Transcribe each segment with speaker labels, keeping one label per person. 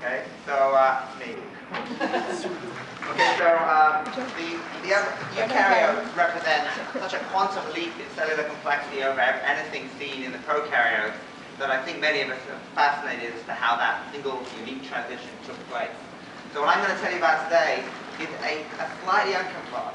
Speaker 1: Okay, so me. Okay, so the eukaryotes represent such a quantum leap in cellular complexity over anything seen in the prokaryotes that I think many of us are fascinated as to how that single unique transition took place. So what I'm going to tell you about today is a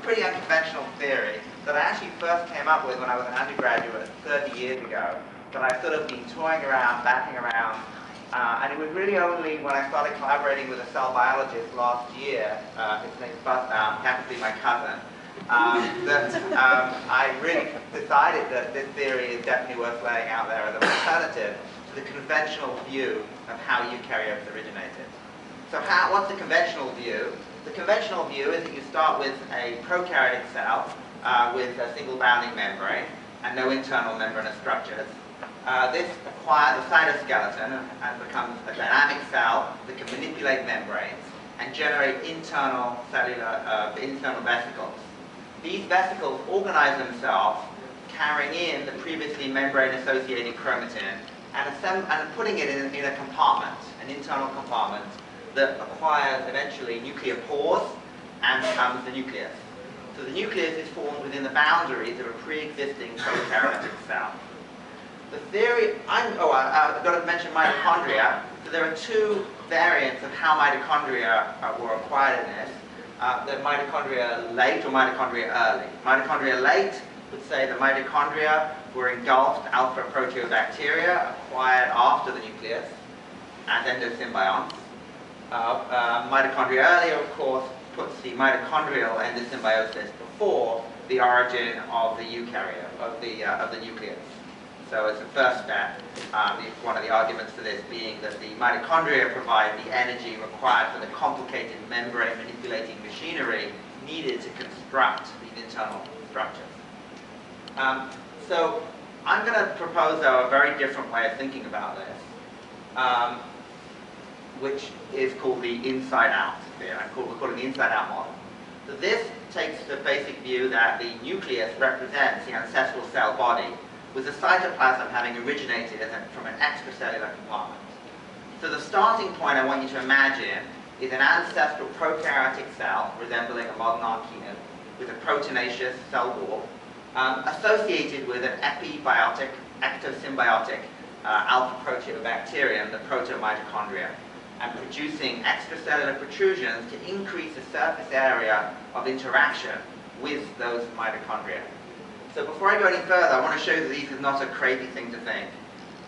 Speaker 1: pretty unconventional theory that I actually first came up with when I was an undergraduate 30 years ago, that I've sort of been toying around, batting around, and it was really only when I started collaborating with a cell biologist last year, his name's Buzz Baum, he happens to be my cousin, that I really decided that this theory is definitely worth laying out there as an alternative to the conventional view of how eukaryotes originated. So what's the conventional view? The conventional view is that you start with a prokaryotic cell with a single bounding membrane and no internal membranous structures. This acquires a cytoskeleton and becomes a dynamic cell that can manipulate membranes and generate internal vesicles. These vesicles organize themselves, carrying in the previously membrane-associated chromatin and putting it in a compartment, an internal compartment, that acquires eventually nuclear pores and becomes the nucleus. So the nucleus is formed within the boundaries of a pre-existing prokaryotic cell. The theory, I've got to mention mitochondria. So there are two variants of how mitochondria were acquired in this. The mitochondria late or mitochondria early. Mitochondria late would say the mitochondria were engulfed alpha proteobacteria acquired after the nucleus as endosymbionts. Mitochondria early, of course, puts the mitochondrial endosymbiosis before the origin of the eukaryote, of the nucleus. So as a first step, one of the arguments for this being that the mitochondria provide the energy required for the complicated membrane manipulating machinery needed to construct these internal structures. So I'm going to propose, though, a very different way of thinking about this, which is called the Inside-Out theory. We call it the Inside-Out model. So this takes the basic view that the nucleus represents the ancestral cell body, with the cytoplasm having originated from an extracellular compartment. So the starting point I want you to imagine is an ancestral prokaryotic cell resembling a modern archaean with a proteinaceous cell wall associated with an epibiotic, ectosymbiotic alpha proteobacterium, the protomitochondria, and producing extracellular protrusions to increase the surface area of interaction with those mitochondria. So before I go any further, I want to show that this is not a crazy thing to think.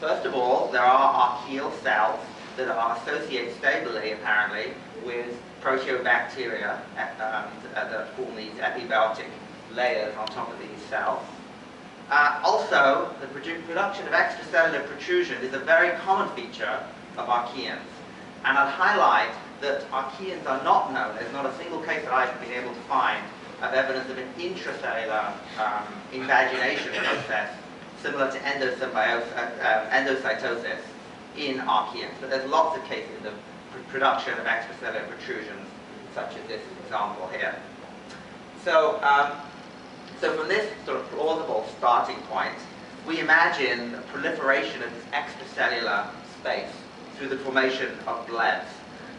Speaker 1: First of all, there are archaeal cells that are associated stably, apparently, with proteobacteria that form these epibiotic layers on top of these cells. Also, the production of extracellular protrusion is a very common feature of archaeans. And I'll highlight that archaeans are not known, there's not a single case that I've been able to find of evidence of an intracellular invagination process similar to endocytosis in archaeans. But there's lots of cases of production of extracellular protrusions, such as this example here. So, so from this sort of plausible starting point, we imagine the proliferation of this extracellular space through the formation of blebs.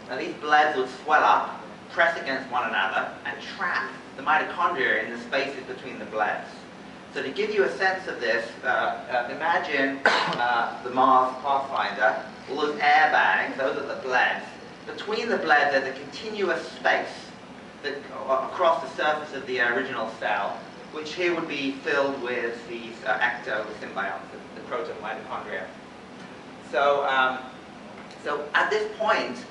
Speaker 1: Now these blebs would swell up, press against one another, and trap the mitochondria in the spaces between the blebs. So to give you a sense of this, imagine the Mars Pathfinder, all those airbags, those are the blebs. Between the blebs there's a continuous space that, across the surface of the original cell, which here would be filled with these ectosymbionts, the protomitochondria. So, so at this point,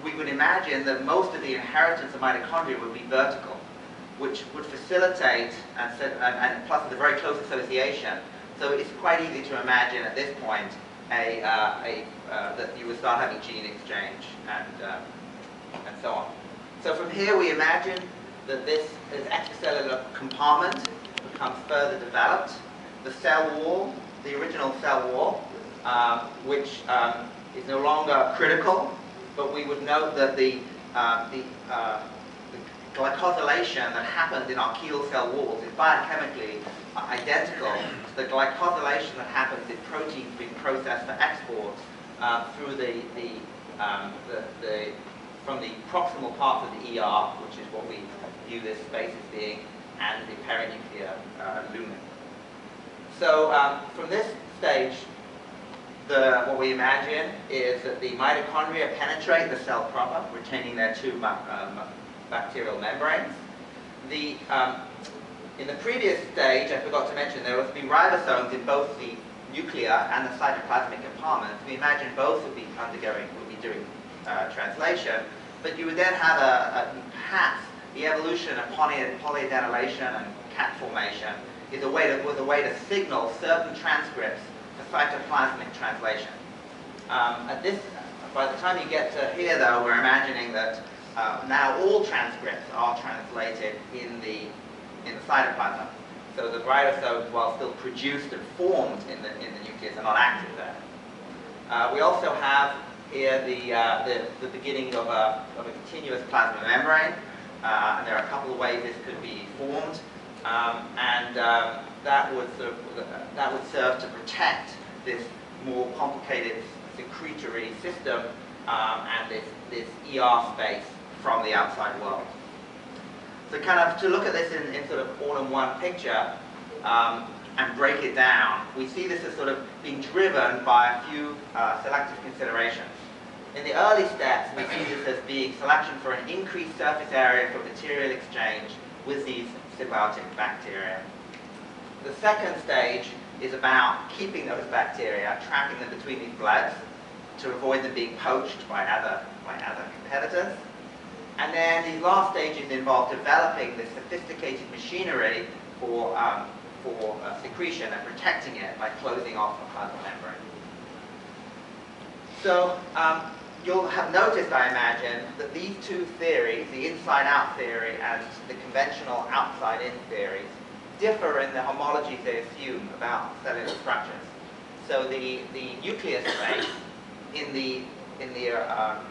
Speaker 1: we would imagine that most of the inheritance of mitochondria would be vertical, which would facilitate, and plus it's a very close association. So it's quite easy to imagine at this point that you would start having gene exchange and so on. So from here we imagine that this extracellular compartment becomes further developed. The cell wall, the original cell wall, which is no longer critical, but we would note that the glycosylation that happens in archaeal cell walls is biochemically identical to the glycosylation that happens in proteins being processed for export through the from the proximal part of the ER, which is what we view this space as being, and the perinuclear lumen. So from this stage, what we imagine is that the mitochondria penetrate the cell proper, retaining their two bacterial membranes. In the previous stage, I forgot to mention, there would be ribosomes in both the nuclear and the cytoplasmic compartments. We imagine both would be doing translation, but you would then have perhaps the evolution of polyadenylation and cat formation was a way to signal certain transcripts for cytoplasmic translation. By the time you get to here, though, we're imagining that now all transcripts are translated in the cytoplasm. So the ribosomes, while still produced and formed in the nucleus, are not active there. We also have here the beginning of a continuous plasma membrane, and there are a couple of ways this could be formed, and that would serve to protect this more complicated secretory system and this ER space from the outside world. So kind of to look at this in sort of all-in-one picture and break it down, we see this as sort of being driven by a few selective considerations. In the early steps, we see this as being selection for an increased surface area for material exchange with these symbiotic bacteria. The second stage is about keeping those bacteria, trapping them between these blebs to avoid them being poached by other competitors. And then these last stages involve developing this sophisticated machinery for secretion and protecting it by closing off the plasma membrane. So you'll have noticed, I imagine, that these two theories, the inside-out theory and the conventional outside-in theories, differ in the homologies they assume about cellular structures. So the nucleus space in the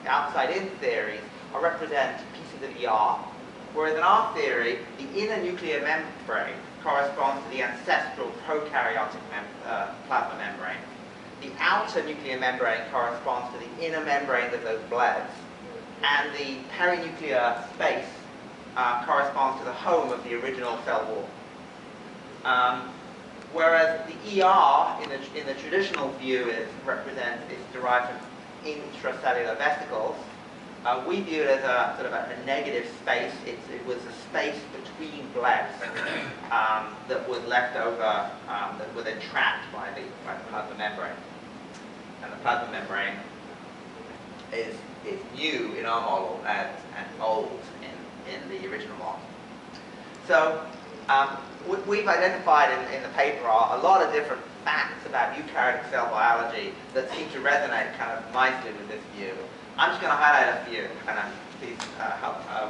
Speaker 1: outside-in theories represent pieces of ER, whereas in our theory, the inner nuclear membrane corresponds to the ancestral prokaryotic plasma membrane. The outer nuclear membrane corresponds to the inner membranes of those blebs, and the perinuclear space corresponds to the home of the original cell wall. Whereas the ER in the traditional view is derived from intracellular vesicles. We view it as a sort of a negative space. It was a space between blebs that was left over, that were then trapped by the plasma membrane. And the plasma membrane is new in our model and old in the original model. So we've identified in the paper a lot of different facts about eukaryotic cell biology that seem to resonate kind of nicely with this view. I'm just going to highlight a few, and please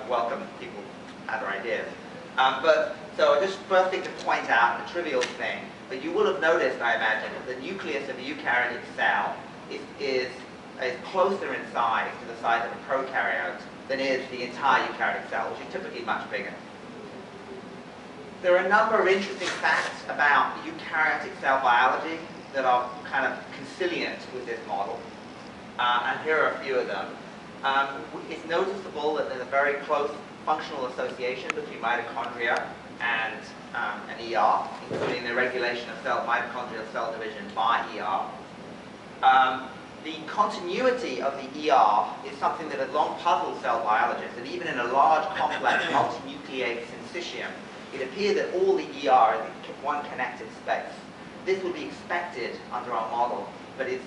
Speaker 1: welcome people other ideas. So just first thing to point out, a trivial thing, but you will have noticed, I imagine, that the nucleus of a eukaryotic cell is closer in size to the size of a prokaryote than is the entire eukaryotic cell, which is typically much bigger. There are a number of interesting facts about eukaryotic cell biology that are kind of conciliant with this model. And here are a few of them. It's noticeable that there's a very close functional association between mitochondria and an ER, including the regulation of mitochondrial cell division by ER. The continuity of the ER is something that has long puzzled cell biologists, and even in a large, complex, multinucleate syncytium, it appears that all the ER is in one connected space. This would be expected under our model, but it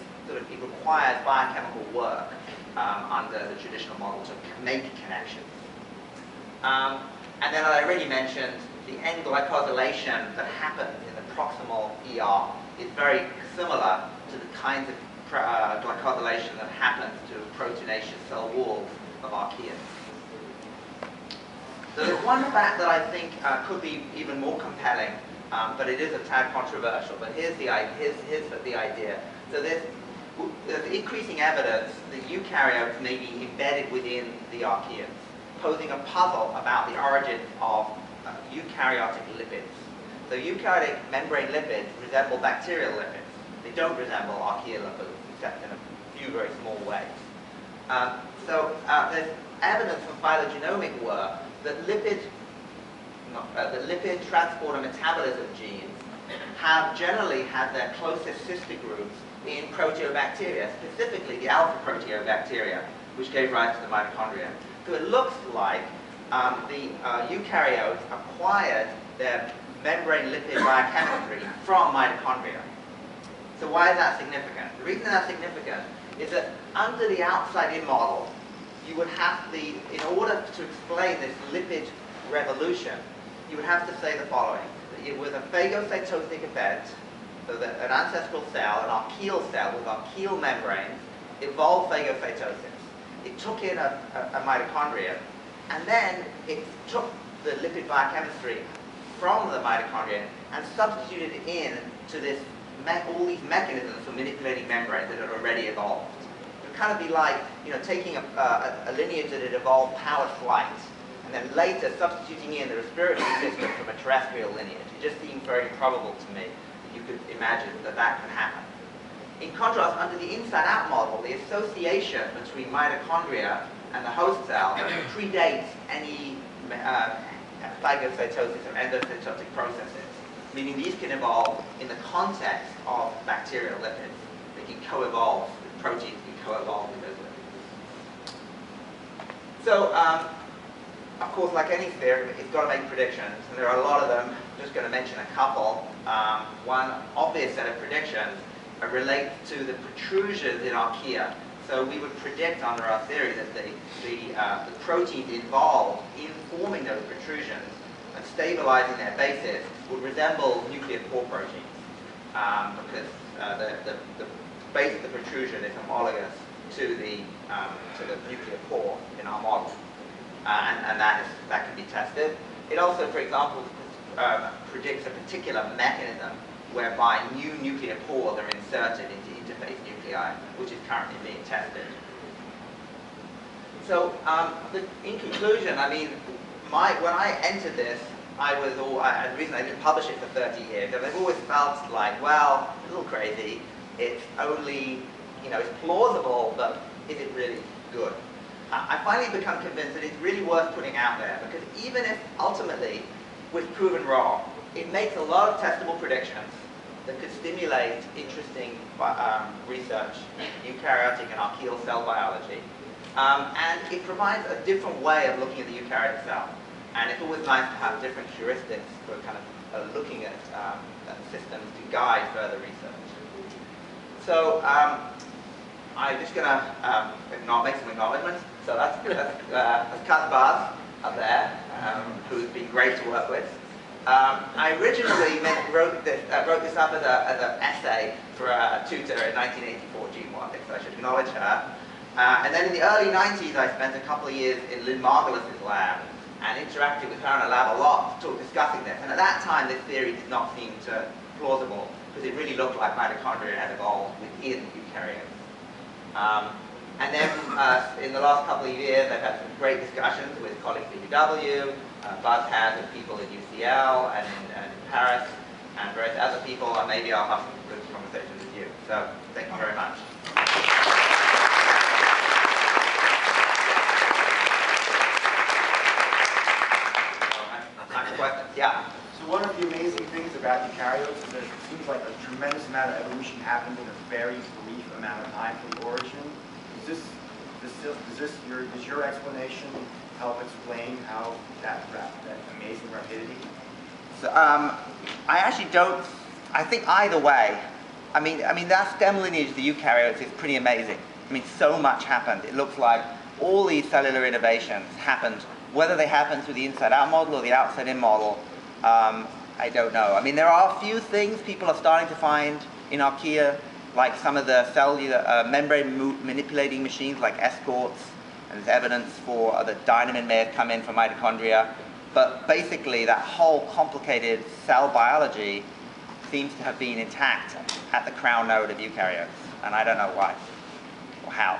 Speaker 1: requires biochemical work under the traditional model to make connections. And then, as I already mentioned, the end glycosylation that happens in the proximal ER is very similar to the kinds of glycosylation that happens to proteinaceous cell walls of archaeans. So there's one fact that I think could be even more compelling, but it is a tad controversial. But here's the idea. So there's increasing evidence that eukaryotes may be embedded within the archaeans, posing a puzzle about the origin of eukaryotic lipids. So eukaryotic membrane lipids resemble bacterial lipids. They don't resemble archaeal lipids, except in a few very small ways. There's evidence from phylogenomic work that lipid transporter metabolism genes have generally had their closest sister groups in proteobacteria, specifically the alpha proteobacteria, which gave rise to the mitochondria. So it looks like the eukaryotes acquired their membrane lipid biochemistry from mitochondria. So why is that significant? The reason that's significant is that under the Outsidein model, you would have in order to explain this lipid revolution, you would have to say the following. It was a phagocytotic event, so that an ancestral cell, an archaeal cell with archaeal membranes, evolved phagocytosis. It took in a mitochondria, and then it took the lipid biochemistry from the mitochondria and substituted it in to this all these mechanisms for manipulating membranes that had already evolved. It would kind of be like, taking a lineage that had evolved powered flight, and then later substituting in the respiratory system from a terrestrial lineage. It just seems very improbable to me that you could imagine that that can happen. In contrast, under the Insideout model, the association between mitochondria and the host cell predates any phagocytosis or endocytotic processes, meaning these can evolve in the context of bacterial lipids. They can co-evolve, proteins can co-evolve with those lipids. So, of course, like any theory, it's got to make predictions, and there are a lot of them. I'm just going to mention a couple. One obvious set of predictions relates to the protrusions in archaea. So we would predict under our theory that the proteins involved in forming those protrusions and stabilizing their bases would resemble nuclear pore proteins, because the base of the protrusion is homologous to the nuclear pore in our model, and that can be tested. It also, for example, predicts a particular mechanism whereby new nuclear pores are inserted into interface nuclei, which is currently being tested. So, in conclusion, I mean, when I entered this, the reason I didn't publish it for 30 years, I've always felt like, well, a little crazy. It's only, it's plausible, but is it really good? I finally become convinced that it's really worth putting out there, because even if ultimately we're proven wrong, it makes a lot of testable predictions that could stimulate interesting research in eukaryotic and archaeal cell biology. And it provides a different way of looking at the eukaryotic cell. And it's always nice to have different heuristics for kind of looking at systems to guide further research. So I'm just going to make some acknowledgements. So that's Buzz up there, who's been great to work with. I originally wrote this up as an essay for a tutor in 1984, Jean Wattick, so I should acknowledge her. And then in the early 90s, I spent a couple of years in Lynn Margulis's lab and interacted with her in a lab a lot discussing this. And at that time, this theory did not seem plausible, because it really looked like mitochondria had evolved within eukaryotes. And then in the last couple of years, I've had some great discussions with colleagues at UW, Buzz has with people at UCL and in Paris, and various other people, and maybe I'll have some good conversations with you. So, thank you very much. Yeah.
Speaker 2: So one of the amazing things about eukaryotes is that it seems like a tremendous amount of evolution happened in a very brief amount of time from origin. Does your explanation help explain how that amazing rapidity?
Speaker 1: So, I actually don't. I think either way. I mean that stem lineage of the eukaryotes is pretty amazing. I mean, so much happened. It looks like all these cellular innovations happened. Whether they happened through the Insideout model or the Outsidein model, I don't know. I mean, there are a few things people are starting to find in archaea, like some of the cellular membrane manipulating machines like escorts, and there's evidence for that dynamin may have come in from mitochondria. But basically, that whole complicated cell biology seems to have been intact at the crown node of eukaryotes, and I don't know why or how.